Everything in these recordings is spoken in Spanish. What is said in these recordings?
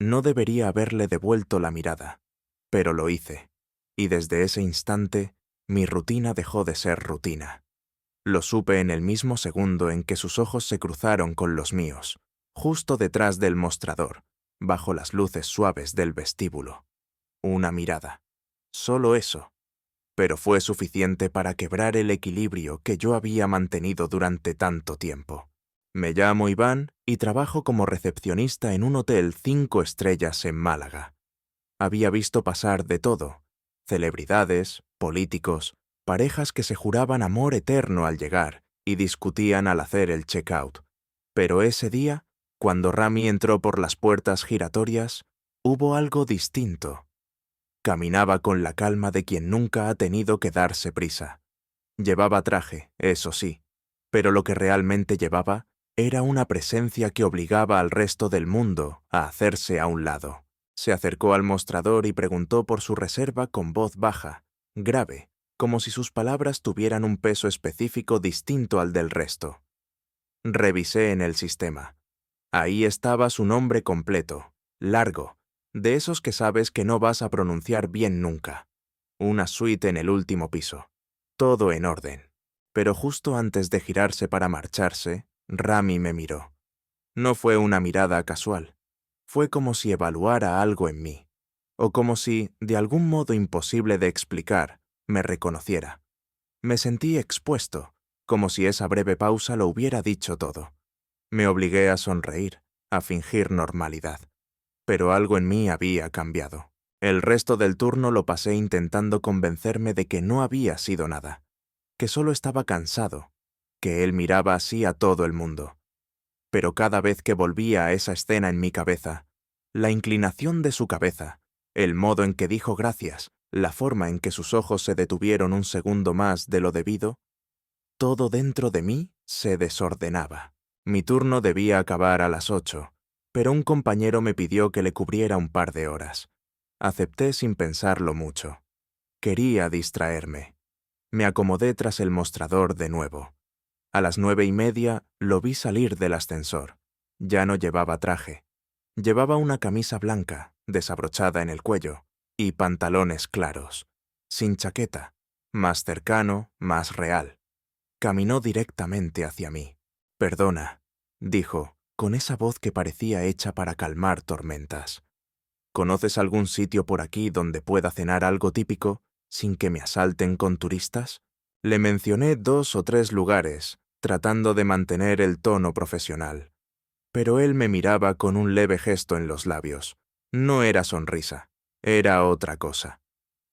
No debería haberle devuelto la mirada, pero lo hice, y desde ese instante mi rutina dejó de ser rutina. Lo supe en el mismo segundo en que sus ojos se cruzaron con los míos, justo detrás del mostrador, bajo las luces suaves del vestíbulo. Una mirada. Solo eso. Pero fue suficiente para quebrar el equilibrio que yo había mantenido durante tanto tiempo. Me llamo Iván y trabajo como recepcionista en un hotel 5 estrellas en Málaga. Había visto pasar de todo: celebridades, políticos, parejas que se juraban amor eterno al llegar y discutían al hacer el check-out. Pero ese día, cuando Rami entró por las puertas giratorias, hubo algo distinto. Caminaba con la calma de quien nunca ha tenido que darse prisa. Llevaba traje, eso sí, pero lo que realmente llevaba era una presencia que obligaba al resto del mundo a hacerse a un lado. Se acercó al mostrador y preguntó por su reserva con voz baja, grave, como si sus palabras tuvieran un peso específico distinto al del resto. Revisé en el sistema. Ahí estaba su nombre completo, largo, de esos que sabes que no vas a pronunciar bien nunca. Una suite en el último piso. Todo en orden. Pero justo antes de girarse para marcharse, Rami me miró. No fue una mirada casual. Fue como si evaluara algo en mí, o como si, de algún modo imposible de explicar, me reconociera. Me sentí expuesto, como si esa breve pausa lo hubiera dicho todo. Me obligué a sonreír, a fingir normalidad. Pero algo en mí había cambiado. El resto del turno lo pasé intentando convencerme de que no había sido nada, que solo estaba cansado, que él miraba así a todo el mundo. Pero cada vez que volvía a esa escena en mi cabeza, la inclinación de su cabeza, el modo en que dijo gracias, la forma en que sus ojos se detuvieron un segundo más de lo debido, todo dentro de mí se desordenaba. Mi turno debía acabar a las 8, pero un compañero me pidió que le cubriera un par de horas. Acepté sin pensarlo mucho. Quería distraerme. Me acomodé tras el mostrador de nuevo. A las 9:30 lo vi salir del ascensor. Ya no llevaba traje. Llevaba una camisa blanca, desabrochada en el cuello, y pantalones claros. Sin chaqueta. Más cercano, más real. Caminó directamente hacia mí. «Perdona», dijo, con esa voz que parecía hecha para calmar tormentas. «¿Conoces algún sitio por aquí donde pueda cenar algo típico sin que me asalten con turistas?» Le mencioné 2 o 3 lugares, tratando de mantener el tono profesional. Pero él me miraba con un leve gesto en los labios. No era sonrisa, era otra cosa.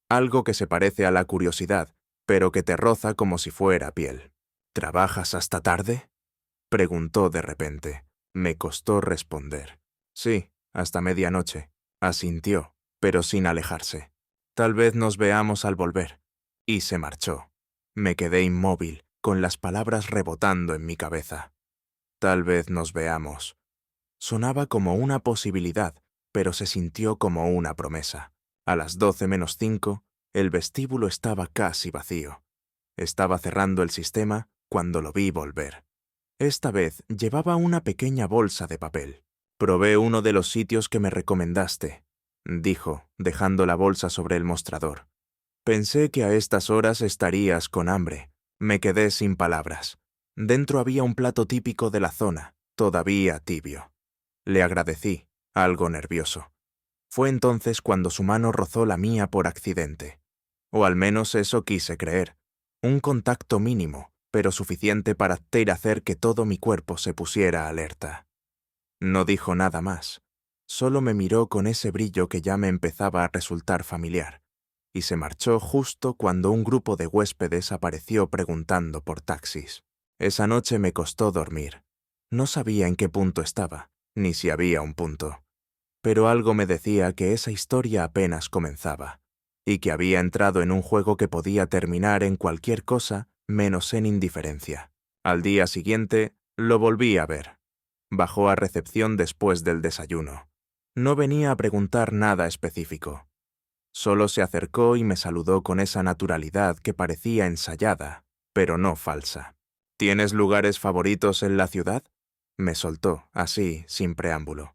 Algo que se parece a la curiosidad, pero que te roza como si fuera piel. «¿Trabajas hasta tarde?», preguntó de repente. Me costó responder. «Sí, hasta medianoche», asintió, pero sin alejarse. «Tal vez nos veamos al volver». Y se marchó. Me quedé inmóvil, con las palabras rebotando en mi cabeza. «Tal vez nos veamos». Sonaba como una posibilidad, pero se sintió como una promesa. A las 12:05, el vestíbulo estaba casi vacío. Estaba cerrando el sistema cuando lo vi volver. Esta vez llevaba una pequeña bolsa de papel. «Probé uno de los sitios que me recomendaste», dijo, dejando la bolsa sobre el mostrador. «Pensé que a estas horas estarías con hambre». Me quedé sin palabras. Dentro había un plato típico de la zona, todavía tibio. Le agradecí, algo nervioso. Fue entonces cuando su mano rozó la mía por accidente. O al menos eso quise creer. Un contacto mínimo, pero suficiente para hacer que todo mi cuerpo se pusiera alerta. No dijo nada más. Solo me miró con ese brillo que ya me empezaba a resultar familiar, y se marchó justo cuando un grupo de huéspedes apareció preguntando por taxis. Esa noche me costó dormir. No sabía en qué punto estaba, ni si había un punto. Pero algo me decía que esa historia apenas comenzaba, y que había entrado en un juego que podía terminar en cualquier cosa menos en indiferencia. Al día siguiente, lo volví a ver. Bajó a recepción después del desayuno. No venía a preguntar nada específico. Solo se acercó y me saludó con esa naturalidad que parecía ensayada, pero no falsa. «¿Tienes lugares favoritos en la ciudad?», me soltó, así, sin preámbulo.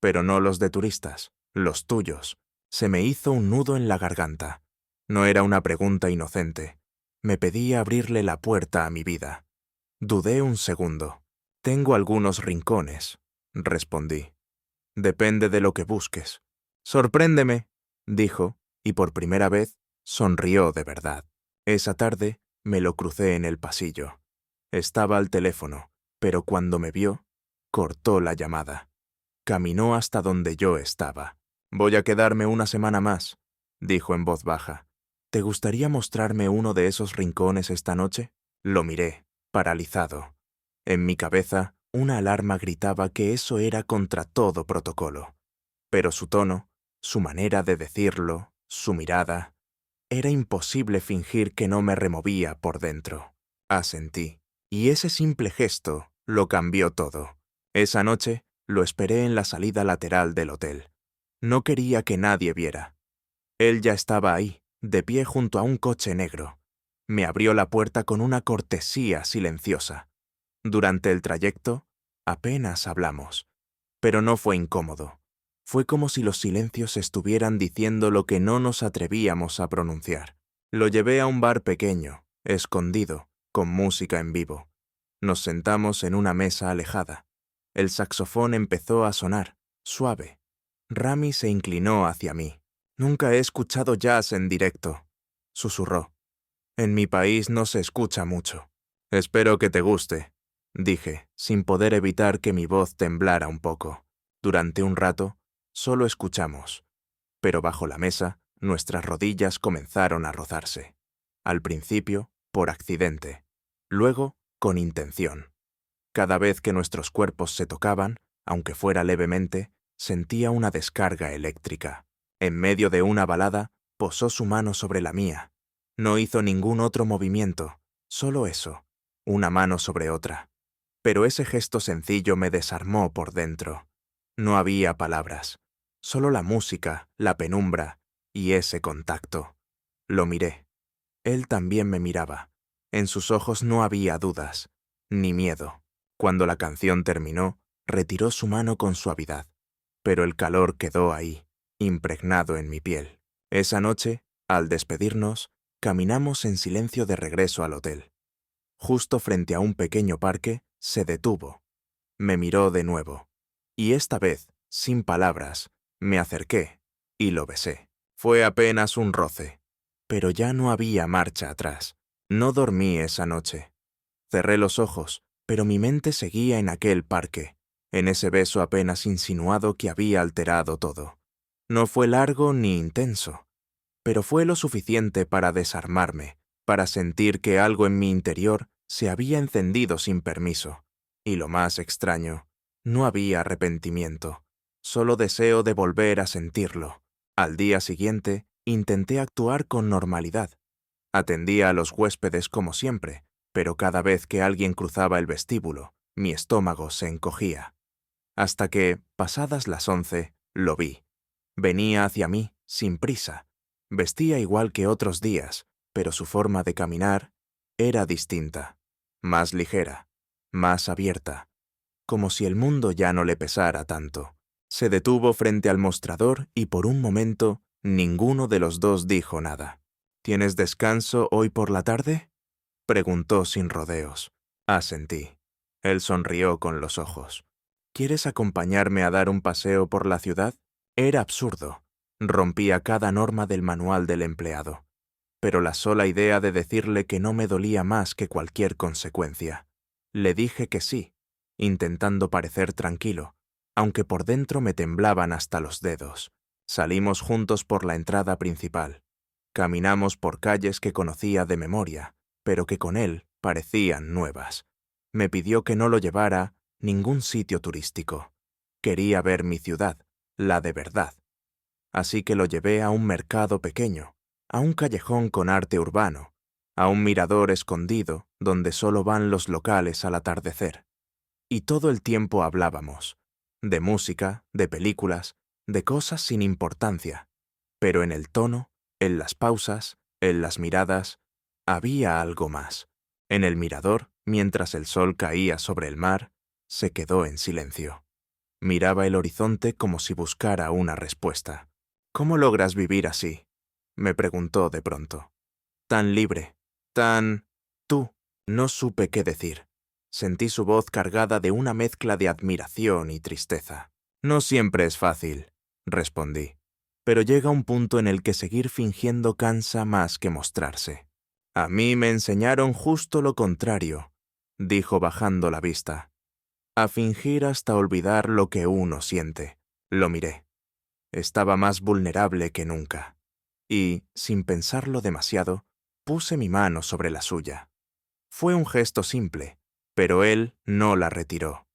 pero no los de turistas, los tuyos. Se me hizo un nudo en la garganta. No era una pregunta inocente. Me pedía abrirle la puerta a mi vida. Dudé un segundo. Tengo algunos rincones, respondí. Depende de lo que busques. Sorpréndeme, dijo, y por primera vez sonrió de verdad. Esa tarde me lo crucé en el pasillo. Estaba al teléfono, pero cuando me vio, cortó la llamada. Caminó hasta donde yo estaba. Voy a quedarme una semana más, dijo en voz baja. ¿Te gustaría mostrarme uno de esos rincones esta noche? Lo miré, paralizado. En mi cabeza, una alarma gritaba que eso era contra todo protocolo. Pero su tono, su manera de decirlo, su mirada... Era imposible fingir que no me removía por dentro. Asentí, y ese simple gesto lo cambió todo. Esa noche lo esperé en la salida lateral del hotel. No quería que nadie viera. Él ya estaba ahí, de pie junto a un coche negro. Me abrió la puerta con una cortesía silenciosa. Durante el trayecto, apenas hablamos. Pero no fue incómodo. Fue como si los silencios estuvieran diciendo lo que no nos atrevíamos a pronunciar. Lo llevé a un bar pequeño, escondido, con música en vivo. Nos sentamos en una mesa alejada. El saxofón empezó a sonar, suave. Rami se inclinó hacia mí. Nunca he escuchado jazz en directo, susurró. En mi país no se escucha mucho. Espero que te guste, dije, sin poder evitar que mi voz temblara un poco. Durante un rato, solo escuchamos, pero bajo la mesa, nuestras rodillas comenzaron a rozarse. Al principio, por accidente, luego, con intención. Cada vez que nuestros cuerpos se tocaban, aunque fuera levemente, sentía una descarga eléctrica. En medio de una balada, posó su mano sobre la mía. No hizo ningún otro movimiento, solo eso, una mano sobre otra. Pero ese gesto sencillo me desarmó por dentro. No había palabras, solo la música, la penumbra y ese contacto. Lo miré. Él también me miraba. En sus ojos no había dudas, ni miedo. Cuando la canción terminó, retiró su mano con suavidad, pero el calor quedó ahí, impregnado en mi piel. Esa noche, al despedirnos, caminamos en silencio de regreso al hotel. Justo frente a un pequeño parque, se detuvo. Me miró de nuevo. Y esta vez, sin palabras, me acerqué y lo besé. Fue apenas un roce, pero ya no había marcha atrás. No dormí esa noche. Cerré los ojos, pero mi mente seguía en aquel parque, en ese beso apenas insinuado que había alterado todo. No fue largo ni intenso, pero fue lo suficiente para desarmarme, para sentir que algo en mi interior se había encendido sin permiso. Y lo más extraño, no había arrepentimiento, solo deseo de volver a sentirlo. Al día siguiente, intenté actuar con normalidad. Atendía a los huéspedes como siempre, pero cada vez que alguien cruzaba el vestíbulo, mi estómago se encogía. Hasta que, pasadas las 11, lo vi. Venía hacia mí, sin prisa. Vestía igual que otros días, pero su forma de caminar era distinta, más ligera, más abierta, como si el mundo ya no le pesara tanto. Se detuvo frente al mostrador y por un momento ninguno de los dos dijo nada. ¿Tienes descanso hoy por la tarde?, preguntó sin rodeos. Asentí. Él sonrió con los ojos. ¿Quieres acompañarme a dar un paseo por la ciudad? Era absurdo. Rompía cada norma del manual del empleado. Pero la sola idea de decirle que no me dolía más que cualquier consecuencia. Le dije que sí, intentando parecer tranquilo, aunque por dentro me temblaban hasta los dedos. Salimos juntos por la entrada principal. Caminamos por calles que conocía de memoria, pero que con él parecían nuevas. Me pidió que no lo llevara a ningún sitio turístico. Quería ver mi ciudad, la de verdad. Así que lo llevé a un mercado pequeño, a un callejón con arte urbano, a un mirador escondido donde solo van los locales al atardecer. Y todo el tiempo hablábamos, de música, de películas, de cosas sin importancia, pero en el tono, en las pausas, en las miradas, había algo más. En el mirador, mientras el sol caía sobre el mar, se quedó en silencio. Miraba el horizonte como si buscara una respuesta. «¿Cómo logras vivir así?», me preguntó de pronto. «Tan libre, tan... tú». No supe qué decir. Sentí su voz cargada de una mezcla de admiración y tristeza. «No siempre es fácil», respondí, «pero llega un punto en el que seguir fingiendo cansa más que mostrarse». «A mí me enseñaron justo lo contrario», dijo bajando la vista. «A fingir hasta olvidar lo que uno siente». Lo miré. Estaba más vulnerable que nunca. Y, sin pensarlo demasiado, puse mi mano sobre la suya. Fue un gesto simple, pero él no la retiró.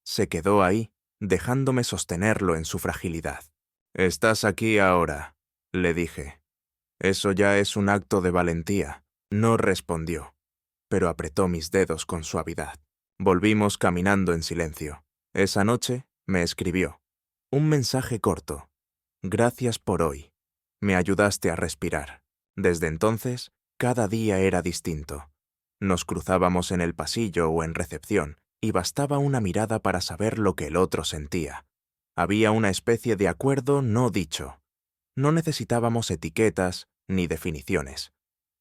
Se quedó ahí, dejándome sostenerlo en su fragilidad. «Estás aquí ahora», le dije. «Eso ya es un acto de valentía». No respondió, pero apretó mis dedos con suavidad. Volvimos caminando en silencio. Esa noche me escribió un mensaje corto. «Gracias por hoy. Me ayudaste a respirar». Desde entonces, cada día era distinto. Nos cruzábamos en el pasillo o en recepción, y bastaba una mirada para saber lo que el otro sentía. Había una especie de acuerdo no dicho. No necesitábamos etiquetas ni definiciones.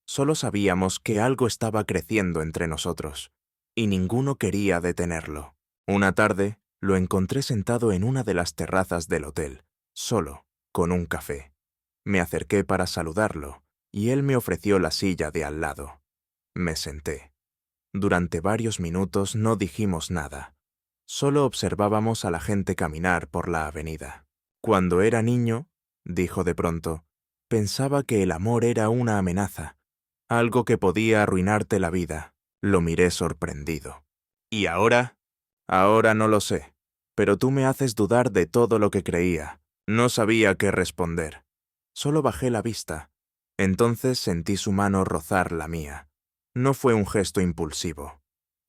Solo sabíamos que algo estaba creciendo entre nosotros, y ninguno quería detenerlo. Una tarde, lo encontré sentado en una de las terrazas del hotel, solo, con un café. Me acerqué para saludarlo, y él me ofreció la silla de al lado. Me senté. Durante varios minutos no dijimos nada. Solo observábamos a la gente caminar por la avenida. «Cuando era niño», dijo de pronto, «pensaba que el amor era una amenaza, algo que podía arruinarte la vida». Lo miré sorprendido. «¿Y ahora?» «Ahora no lo sé, pero tú me haces dudar de todo lo que creía». No sabía qué responder. Solo bajé la vista. Entonces sentí su mano rozar la mía. No fue un gesto impulsivo.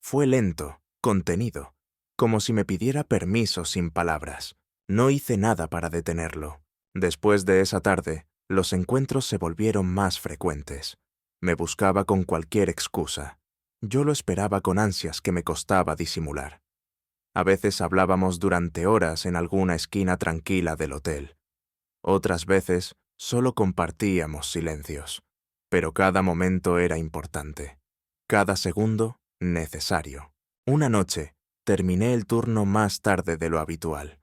Fue lento, contenido, como si me pidiera permiso sin palabras. No hice nada para detenerlo. Después de esa tarde, los encuentros se volvieron más frecuentes. Me buscaba con cualquier excusa. Yo lo esperaba con ansias que me costaba disimular. A veces hablábamos durante horas en alguna esquina tranquila del hotel. Otras veces solo compartíamos silencios. Pero cada momento era importante. Cada segundo, necesario. Una noche, terminé el turno más tarde de lo habitual.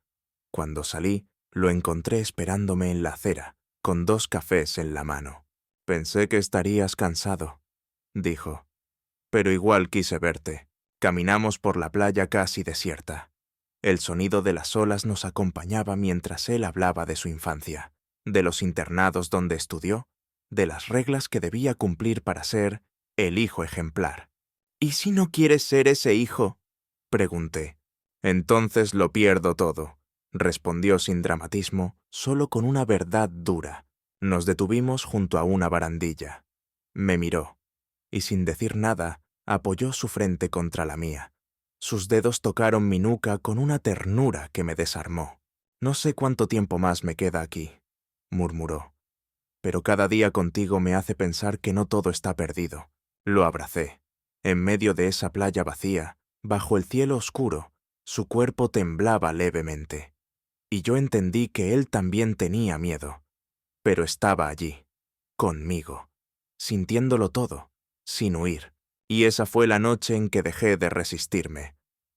Cuando salí, lo encontré esperándome en la acera, con 2 cafés en la mano. «Pensé que estarías cansado», dijo. «Pero igual quise verte». Caminamos por la playa casi desierta. El sonido de las olas nos acompañaba mientras él hablaba de su infancia, de los internados donde estudió, de las reglas que debía cumplir para ser el hijo ejemplar. «¿Y si no quieres ser ese hijo?», pregunté. «Entonces lo pierdo todo», respondió sin dramatismo, solo con una verdad dura. Nos detuvimos junto a una barandilla. Me miró, y sin decir nada, apoyó su frente contra la mía. Sus dedos tocaron mi nuca con una ternura que me desarmó. «No sé cuánto tiempo más me queda aquí», murmuró. «Pero cada día contigo me hace pensar que no todo está perdido». Lo abracé. En medio de esa playa vacía, bajo el cielo oscuro, su cuerpo temblaba levemente. Y yo entendí que él también tenía miedo. Pero estaba allí, conmigo, sintiéndolo todo, sin huir. Y esa fue la noche en que dejé de resistirme.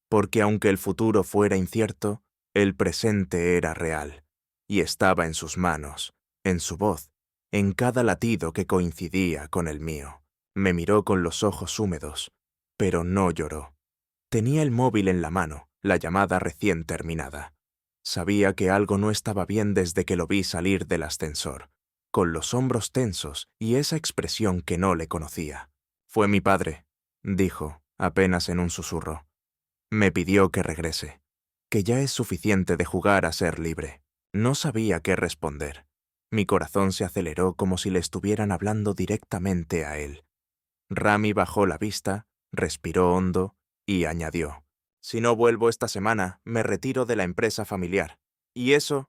Porque aunque el futuro fuera incierto, el presente era real. Y estaba en sus manos, en su voz, en cada latido que coincidía con el mío. Me miró con los ojos húmedos, pero no lloró. Tenía el móvil en la mano, la llamada recién terminada. Sabía que algo no estaba bien desde que lo vi salir del ascensor, con los hombros tensos y esa expresión que no le conocía. «Fue mi padre», dijo, apenas en un susurro. «Me pidió que regrese, que ya es suficiente de jugar a ser libre». No sabía qué responder. Mi corazón se aceleró como si le estuvieran hablando directamente a él. Rami bajó la vista, respiró hondo y añadió: «Si no vuelvo esta semana, me retiro de la empresa familiar. Y eso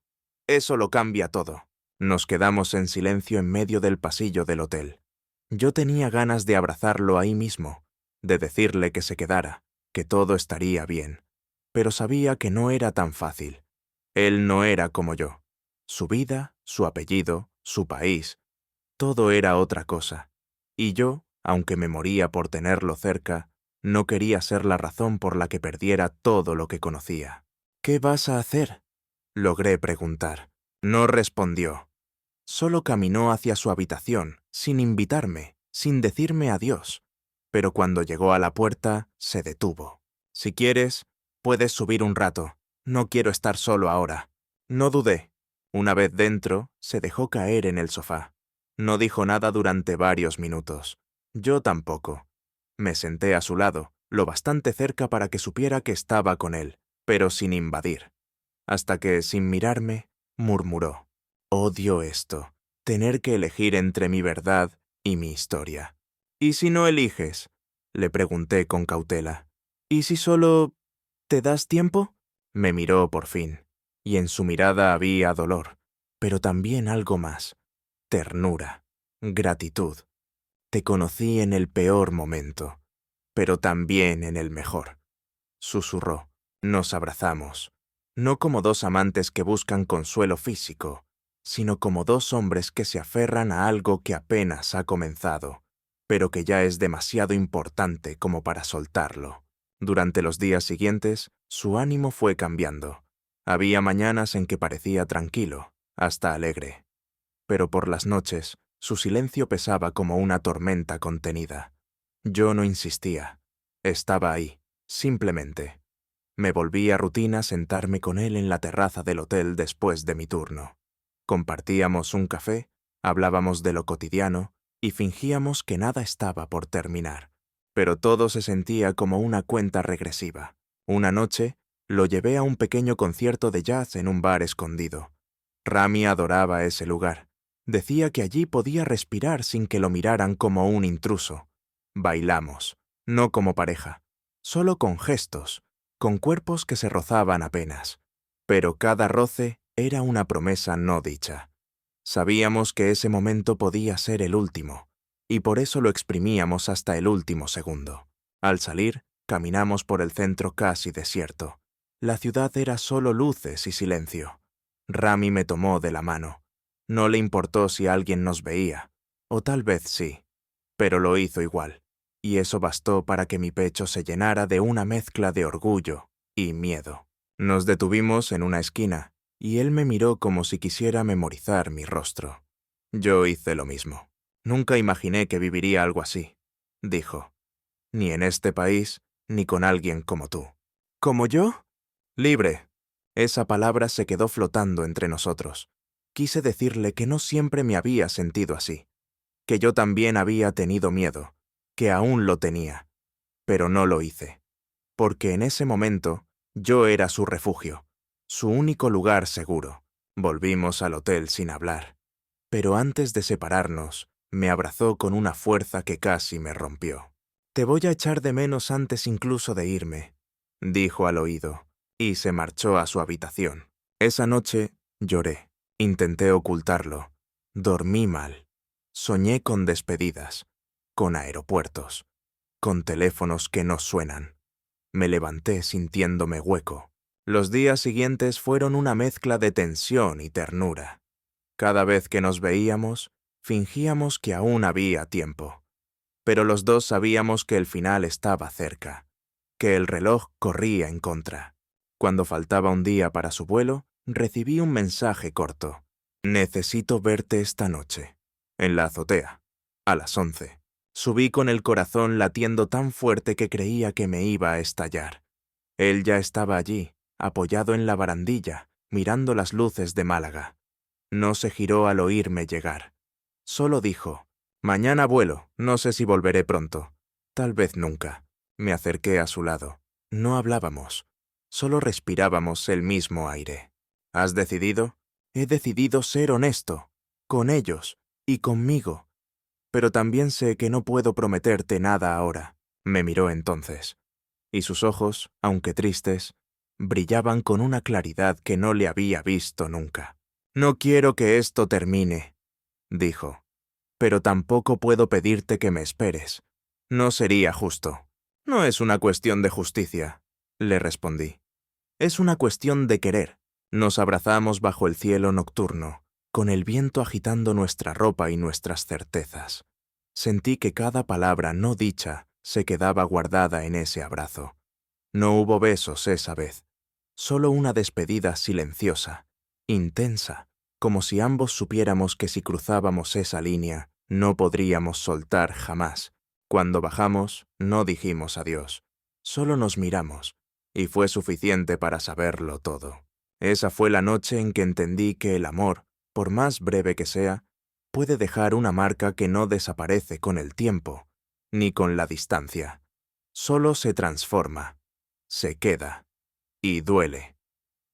lo cambia todo». Nos quedamos en silencio en medio del pasillo del hotel. Yo tenía ganas de abrazarlo ahí mismo, de decirle que se quedara, que todo estaría bien. pero sabía que no era tan fácil. Él no era como yo. Su vida, su apellido, su país, todo era otra cosa. Y yo, aunque me moría por tenerlo cerca, no quería ser la razón por la que perdiera todo lo que conocía. «¿Qué vas a hacer?», logré preguntar. No respondió. Solo caminó hacia su habitación, sin invitarme, sin decirme adiós. Pero cuando llegó a la puerta, se detuvo. «Si quieres, puedes subir un rato. No quiero estar solo ahora». No dudé. Una vez dentro, se dejó caer en el sofá. No dijo nada durante varios minutos. Yo tampoco. Me senté a su lado, lo bastante cerca para que supiera que estaba con él, pero sin invadir. Hasta que, sin mirarme, murmuró: «Odio esto, tener que elegir entre mi verdad y mi historia». «¿Y si no eliges?», le pregunté con cautela. «¿Y si solo te das tiempo?». Me miró por fin, y en su mirada había dolor, pero también algo más: ternura, gratitud. «Te conocí en el peor momento, pero también en el mejor», susurró. Nos abrazamos, no como dos amantes que buscan consuelo físico, sino como dos hombres que se aferran a algo que apenas ha comenzado, pero que ya es demasiado importante como para soltarlo. Durante los días siguientes, su ánimo fue cambiando. Había mañanas en que parecía tranquilo, hasta alegre. Pero por las noches, su silencio pesaba como una tormenta contenida. Yo no insistía. Estaba ahí, simplemente. Me volví a rutina sentarme con él en la terraza del hotel después de mi turno. Compartíamos un café, hablábamos de lo cotidiano y fingíamos que nada estaba por terminar. Pero todo se sentía como una cuenta regresiva. Una noche, lo llevé a un pequeño concierto de jazz en un bar escondido. Rami adoraba ese lugar. Decía que allí podía respirar sin que lo miraran como un intruso. Bailamos, no como pareja, solo con gestos, con cuerpos que se rozaban apenas. Pero cada roce era una promesa no dicha. Sabíamos que ese momento podía ser el último, y por eso lo exprimíamos hasta el último segundo. Al salir, caminamos por el centro casi desierto. La ciudad era solo luces y silencio. Rami me tomó de la mano. No le importó si alguien nos veía, o tal vez sí, pero lo hizo igual, y eso bastó para que mi pecho se llenara de una mezcla de orgullo y miedo. Nos detuvimos en una esquina, y él me miró como si quisiera memorizar mi rostro. Yo hice lo mismo. «Nunca imaginé que viviría algo así», dijo. «Ni en este país, ni con alguien como tú». «¿Como yo?». «Libre». Esa palabra se quedó flotando entre nosotros. Quise decirle que no siempre me había sentido así, que yo también había tenido miedo, que aún lo tenía, pero no lo hice, porque en ese momento yo era su refugio, su único lugar seguro. Volvimos al hotel sin hablar, pero antes de separarnos, me abrazó con una fuerza que casi me rompió. «Te voy a echar de menos antes incluso de irme», dijo al oído, y se marchó a su habitación. Esa noche lloré. Intenté ocultarlo. Dormí mal. Soñé con despedidas, con aeropuertos, con teléfonos que no suenan. Me levanté sintiéndome hueco. Los días siguientes fueron una mezcla de tensión y ternura. Cada vez que nos veíamos, fingíamos que aún había tiempo. Pero los dos sabíamos que el final estaba cerca, que el reloj corría en contra. Cuando faltaba un día para su vuelo, recibí un mensaje corto. «Necesito verte esta noche, en la azotea, a las 11». Subí con el corazón latiendo tan fuerte que creía que me iba a estallar. Él ya estaba allí, apoyado en la barandilla, mirando las luces de Málaga. No se giró al oírme llegar. Solo dijo: «Mañana vuelo, no sé si volveré pronto. Tal vez nunca». Me acerqué a su lado. No hablábamos, solo respirábamos el mismo aire. «¿Has decidido?». «He decidido ser honesto, con ellos y conmigo. Pero también sé que no puedo prometerte nada ahora». Me miró entonces, y sus ojos, aunque tristes, brillaban con una claridad que no le había visto nunca. «No quiero que esto termine», dijo, «pero tampoco puedo pedirte que me esperes. No sería justo». «No es una cuestión de justicia», le respondí. Es una cuestión de querer. Nos abrazamos bajo el cielo nocturno, con el viento agitando nuestra ropa y nuestras certezas. Sentí que cada palabra no dicha se quedaba guardada en ese abrazo. No hubo besos esa vez, solo una despedida silenciosa, intensa, como si ambos supiéramos que si cruzábamos esa línea, no podríamos soltar jamás. Cuando bajamos, no dijimos adiós, solo nos miramos, y fue suficiente para saberlo todo. Esa fue la noche en que entendí que el amor, por más breve que sea, puede dejar una marca que no desaparece con el tiempo, ni con la distancia. Solo se transforma, se queda, y duele.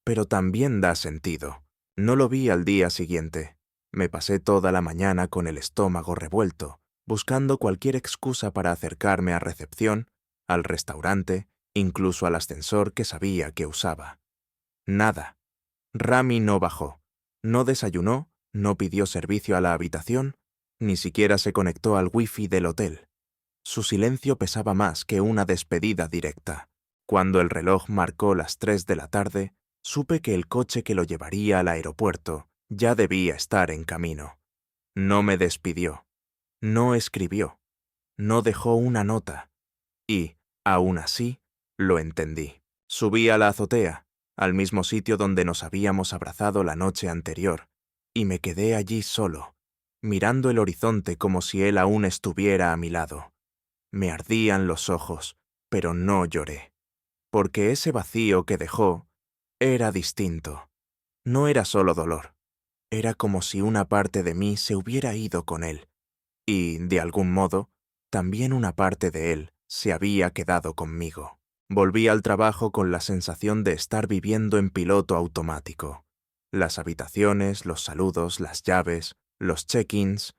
Pero también da sentido. No lo vi al día siguiente. Me pasé toda la mañana con el estómago revuelto, buscando cualquier excusa para acercarme a recepción, al restaurante, incluso al ascensor que sabía que usaba. Nada. Rami no bajó, no desayunó, no pidió servicio a la habitación, ni siquiera se conectó al wifi del hotel. Su silencio pesaba más que una despedida directa. Cuando el reloj marcó las 3 de la tarde, supe que el coche que lo llevaría al aeropuerto ya debía estar en camino. No me despidió, no escribió, no dejó una nota. Y, aún así, lo entendí. Subí a la azotea, al mismo sitio donde nos habíamos abrazado la noche anterior, y me quedé allí solo, mirando el horizonte como si él aún estuviera a mi lado. Me ardían los ojos, pero no lloré, porque ese vacío que dejó era distinto. No era solo dolor, era como si una parte de mí se hubiera ido con él, y, de algún modo, también una parte de él se había quedado conmigo. Volví al trabajo con la sensación de estar viviendo en piloto automático. Las habitaciones, los saludos, las llaves, los check-ins,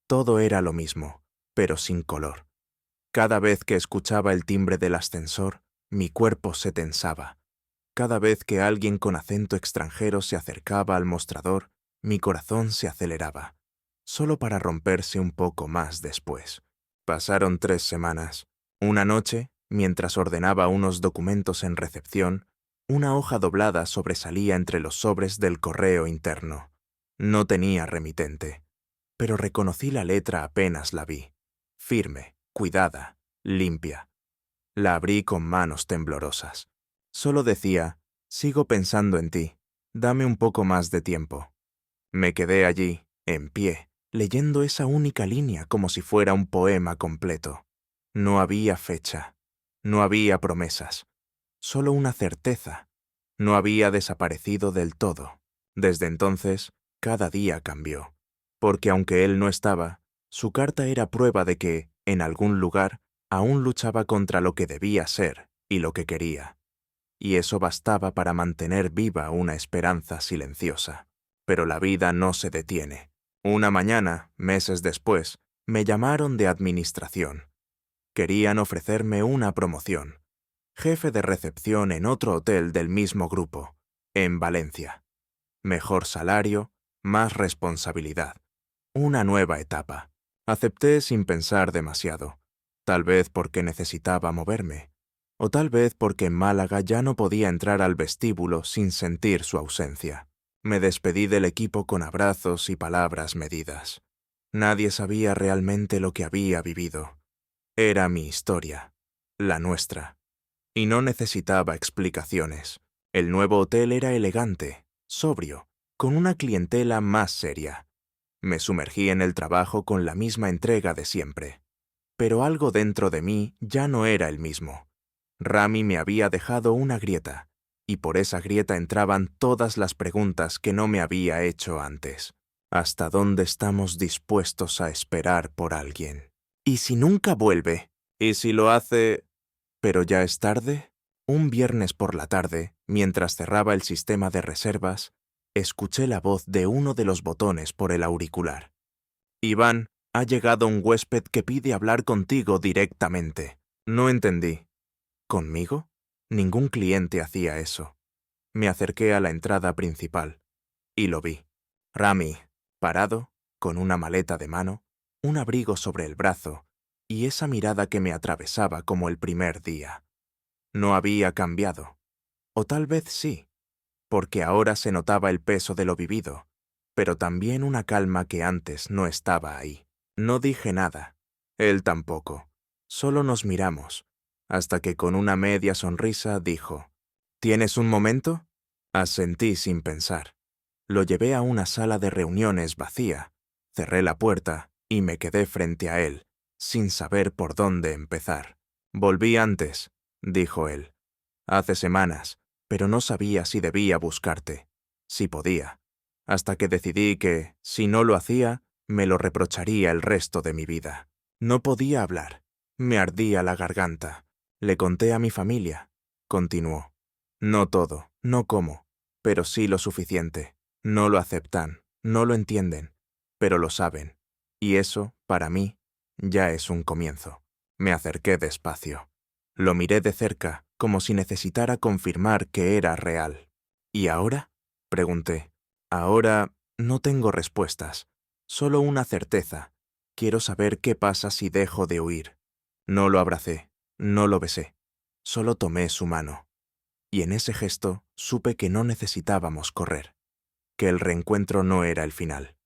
todo era lo mismo, pero sin color. Cada vez que escuchaba el timbre del ascensor, mi cuerpo se tensaba. Cada vez que alguien con acento extranjero se acercaba al mostrador, mi corazón se aceleraba, solo para romperse un poco más después. Pasaron 3 semanas. Una noche, mientras ordenaba unos documentos en recepción, una hoja doblada sobresalía entre los sobres del correo interno. No tenía remitente, pero reconocí la letra apenas la vi. Firme, cuidada, limpia. La abrí con manos temblorosas. Solo decía, sigo pensando en ti, dame un poco más de tiempo. Me quedé allí, en pie, leyendo esa única línea como si fuera un poema completo. No había fecha, no había promesas, solo una certeza. No había desaparecido del todo. Desde entonces, cada día cambió, porque aunque él no estaba, su carta era prueba de que, en algún lugar, aún luchaba contra lo que debía ser y lo que quería. Y eso bastaba para mantener viva una esperanza silenciosa. Pero la vida no se detiene. Una mañana, meses después, me llamaron de administración. Querían ofrecerme una promoción. Jefe de recepción en otro hotel del mismo grupo, en Valencia. Mejor salario, más responsabilidad. Una nueva etapa. Acepté sin pensar demasiado. Tal vez porque necesitaba moverme. O tal vez porque en Málaga ya no podía entrar al vestíbulo sin sentir su ausencia. Me despedí del equipo con abrazos y palabras medidas. Nadie sabía realmente lo que había vivido. Era mi historia, la nuestra. Y no necesitaba explicaciones. El nuevo hotel era elegante, sobrio, con una clientela más seria. Me sumergí en el trabajo con la misma entrega de siempre. Pero algo dentro de mí ya no era el mismo. Rami me había dejado una grieta, y por esa grieta entraban todas las preguntas que no me había hecho antes. ¿Hasta dónde estamos dispuestos a esperar por alguien? ¿Y si nunca vuelve? ¿Y si lo hace, pero ya es tarde? Un viernes por la tarde, mientras cerraba el sistema de reservas, escuché la voz de uno de los botones por el auricular. Iván, ha llegado un huésped que pide hablar contigo directamente. No entendí. ¿Conmigo? Ningún cliente hacía eso. Me acerqué a la entrada principal y lo vi. Rami, parado, con una maleta de mano, un abrigo sobre el brazo y esa mirada que me atravesaba como el primer día. No había cambiado. O tal vez sí, porque ahora se notaba el peso de lo vivido, pero también una calma que antes no estaba ahí. No dije nada, él tampoco. Solo nos miramos, hasta que con una media sonrisa dijo, ¿tienes un momento? Asentí sin pensar. Lo llevé a una sala de reuniones vacía, cerré la puerta y me quedé frente a él, sin saber por dónde empezar. Volví antes, dijo él. Hace semanas, pero no sabía si debía buscarte, si podía, hasta que decidí que, si no lo hacía, me lo reprocharía el resto de mi vida. No podía hablar, me ardía la garganta. Le conté a mi familia, continuó. No todo, no cómo, pero sí lo suficiente. No lo aceptan, no lo entienden, pero lo saben. Y eso, para mí, ya es un comienzo. Me acerqué despacio. Lo miré de cerca, como si necesitara confirmar que era real. ¿Y ahora? Pregunté. Ahora no tengo respuestas, solo una certeza. Quiero saber qué pasa si dejo de huir. No lo abracé, no lo besé, solo tomé su mano. Y en ese gesto supe que no necesitábamos correr, que el reencuentro no era el final.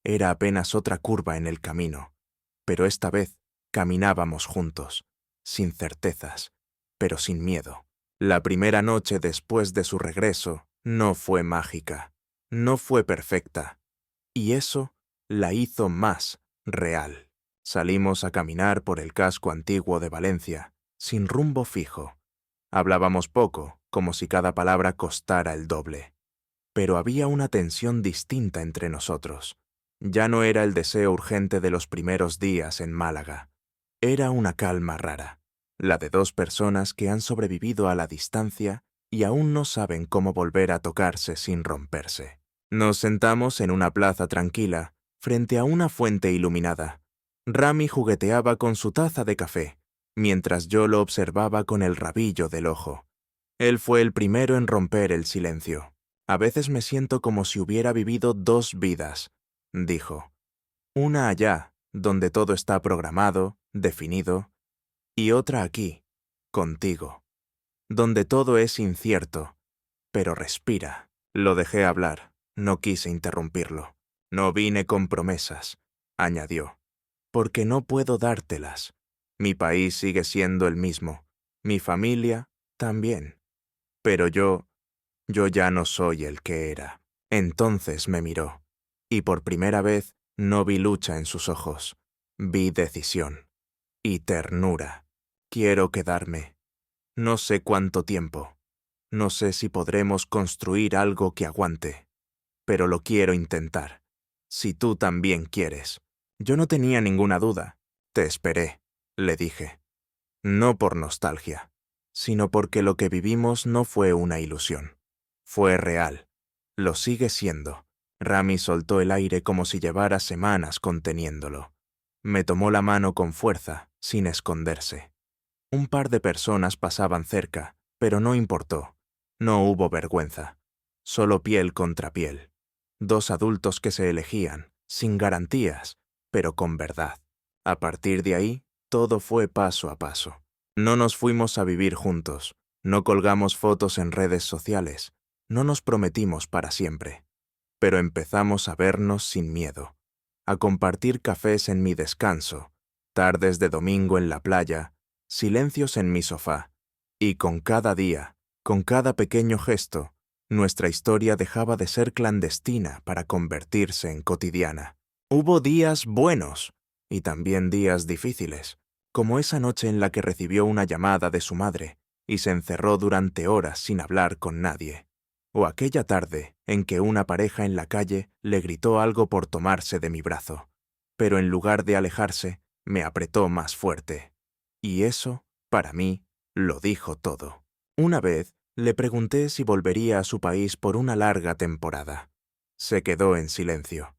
Era apenas otra curva en el camino, pero esta vez caminábamos juntos, sin certezas, pero sin miedo. La primera noche después de su regreso no fue mágica, no fue perfecta, y eso la hizo más real. Salimos a caminar por el casco antiguo de Valencia, sin rumbo fijo. Hablábamos poco, como si cada palabra costara el doble. Pero había una tensión distinta entre nosotros. Ya no era el deseo urgente de los primeros días en Málaga. Era una calma rara, la de dos personas que han sobrevivido a la distancia y aún no saben cómo volver a tocarse sin romperse. Nos sentamos en una plaza tranquila, frente a una fuente iluminada. Rami jugueteaba con su taza de café, mientras yo lo observaba con el rabillo del ojo. Él fue el primero en romper el silencio. A veces me siento como si hubiera vivido dos vidas, dijo. Una allá, donde todo está programado, definido, y otra aquí, contigo, donde todo es incierto, pero respira. Lo dejé hablar, no quise interrumpirlo. No vine con promesas, añadió, porque no puedo dártelas. Mi país sigue siendo el mismo, mi familia también, pero yo ya no soy el que era. Entonces me miró, y por primera vez no vi lucha en sus ojos, vi decisión y ternura. Quiero quedarme. No sé cuánto tiempo. No sé si podremos construir algo que aguante, pero lo quiero intentar. Si tú también quieres. Yo no tenía ninguna duda. Te esperé, le dije. No por nostalgia, sino porque lo que vivimos no fue una ilusión. Fue real. Lo sigue siendo. Rami soltó el aire como si llevara semanas conteniéndolo. Me tomó la mano con fuerza, sin esconderse. Un par de personas pasaban cerca, pero no importó. No hubo vergüenza. Solo piel contra piel. Dos adultos que se elegían, sin garantías, pero con verdad. A partir de ahí, todo fue paso a paso. No nos fuimos a vivir juntos, no colgamos fotos en redes sociales, no nos prometimos para siempre. Pero empezamos a vernos sin miedo, a compartir cafés en mi descanso, tardes de domingo en la playa, silencios en mi sofá, y con cada día, con cada pequeño gesto, nuestra historia dejaba de ser clandestina para convertirse en cotidiana. Hubo días buenos y también días difíciles, como esa noche en la que recibió una llamada de su madre y se encerró durante horas sin hablar con nadie, o aquella tarde en que una pareja en la calle le gritó algo por tomarse de mi brazo, pero en lugar de alejarse, me apretó más fuerte. Y eso, para mí, lo dijo todo. Una vez le pregunté si volvería a su país por una larga temporada. Se quedó en silencio.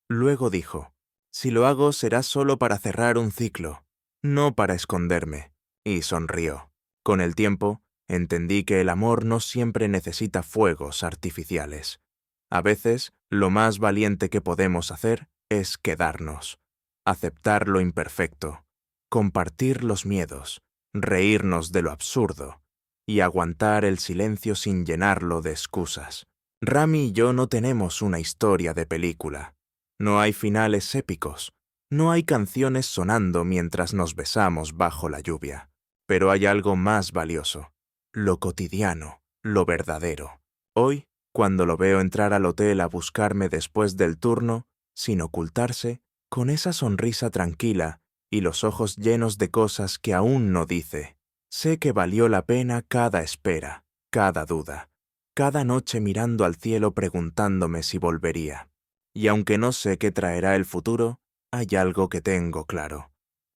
Luego dijo, si lo hago será solo para cerrar un ciclo, no para esconderme, y sonrió. Con el tiempo, entendí que el amor no siempre necesita fuegos artificiales. A veces, lo más valiente que podemos hacer es quedarnos, aceptar lo imperfecto, compartir los miedos, reírnos de lo absurdo y aguantar el silencio sin llenarlo de excusas. Rami y yo no tenemos una historia de película. No hay finales épicos. No hay canciones sonando mientras nos besamos bajo la lluvia. Pero hay algo más valioso. Lo cotidiano, lo verdadero. Hoy, cuando lo veo entrar al hotel a buscarme después del turno, sin ocultarse, con esa sonrisa tranquila y los ojos llenos de cosas que aún no dice, sé que valió la pena cada espera, cada duda, cada noche mirando al cielo preguntándome si volvería. Y aunque no sé qué traerá el futuro, hay algo que tengo claro.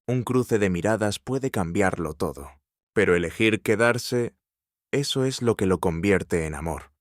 Un cruce de miradas puede cambiarlo todo. Pero elegir quedarse, eso es lo que lo convierte en amor.